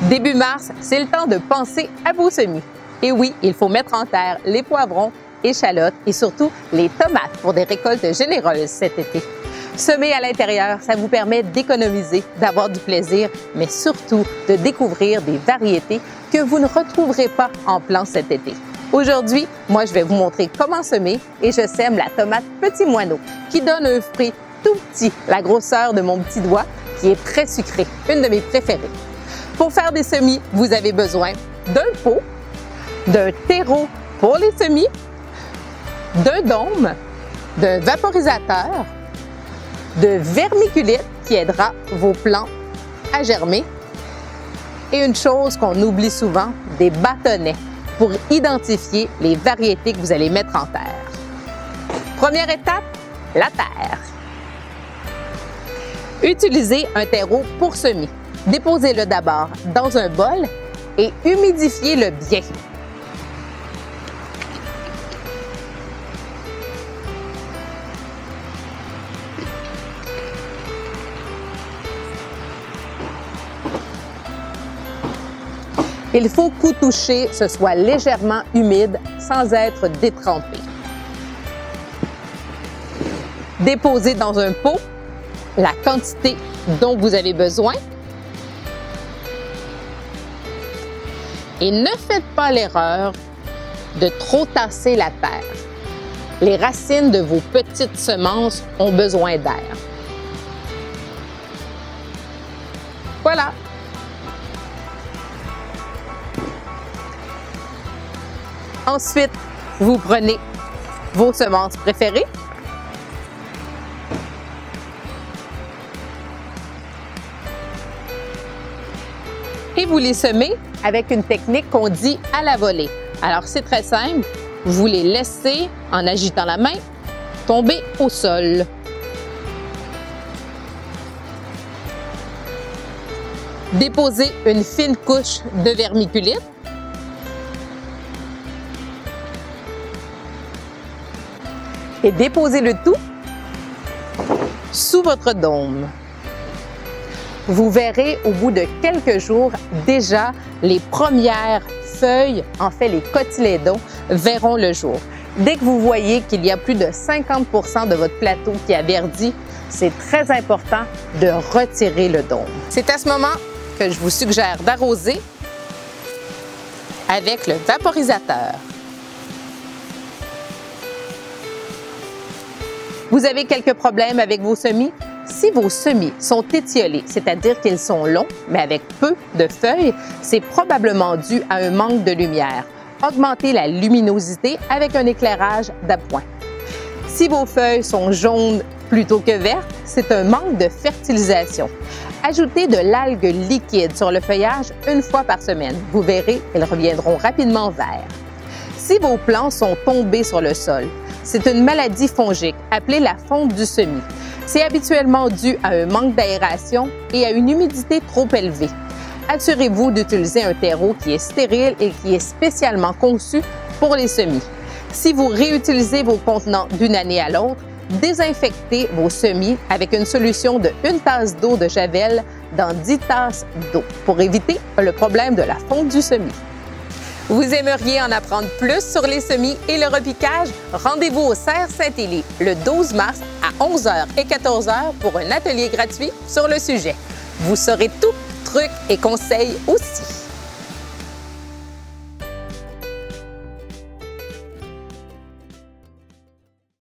Début mars, c'est le temps de penser à vos semis. Et oui, il faut mettre en terre les poivrons, échalotes et surtout les tomates pour des récoltes généreuses cet été. Semer à l'intérieur, ça vous permet d'économiser, d'avoir du plaisir, mais surtout de découvrir des variétés que vous ne retrouverez pas en plan cet été. Aujourd'hui, moi, je vais vous montrer comment semer et je sème la tomate petit moineau qui donne un fruit tout petit, la grosseur de mon petit doigt, qui est très sucré, une de mes préférées. Pour faire des semis, vous avez besoin d'un pot, d'un terreau pour les semis, d'un dôme, d'un vaporisateur, de vermiculite qui aidera vos plants à germer et une chose qu'on oublie souvent, des bâtonnets pour identifier les variétés que vous allez mettre en terre. Première étape, la terre. Utilisez un terreau pour semis. Déposez-le d'abord dans un bol et humidifiez-le bien. Il faut qu'au toucher, ce soit légèrement humide sans être détrempé. Déposez dans un pot la quantité dont vous avez besoin. Et ne faites pas l'erreur de trop tasser la terre. Les racines de vos petites semences ont besoin d'air. Voilà. Ensuite, vous prenez vos semences préférées. Et vous les semez avec une technique qu'on dit à la volée. Alors, c'est très simple. Vous les laissez, en agitant la main, tomber au sol. Déposez une fine couche de vermiculite. Et déposez le tout sous votre dôme. Vous verrez au bout de quelques jours déjà les premières feuilles, en fait les cotylédons, verront le jour. Dès que vous voyez qu'il y a plus de 50% de votre plateau qui a verdi, c'est très important de retirer le dôme. C'est à ce moment que je vous suggère d'arroser avec le vaporisateur. Vous avez quelques problèmes avec vos semis? Si vos semis sont étiolés, c'est-à-dire qu'ils sont longs, mais avec peu de feuilles, c'est probablement dû à un manque de lumière. Augmentez la luminosité avec un éclairage d'appoint. Si vos feuilles sont jaunes plutôt que vertes, c'est un manque de fertilisation. Ajoutez de l'algue liquide sur le feuillage une fois par semaine. Vous verrez, elles reviendront rapidement verts. Si vos plants sont tombés sur le sol, c'est une maladie fongique appelée la fonte du semis. C'est habituellement dû à un manque d'aération et à une humidité trop élevée. Assurez-vous d'utiliser un terreau qui est stérile et qui est spécialement conçu pour les semis. Si vous réutilisez vos contenants d'une année à l'autre, désinfectez vos semis avec une solution de 1 tasse d'eau de javel dans 10 tasses d'eau pour éviter le problème de la fonte du semis. Vous aimeriez en apprendre plus sur les semis et le repiquage? Rendez-vous au Serre Saint-Élie le 12 mars à 11h et 14h pour un atelier gratuit sur le sujet. Vous saurez tout, trucs et conseils aussi.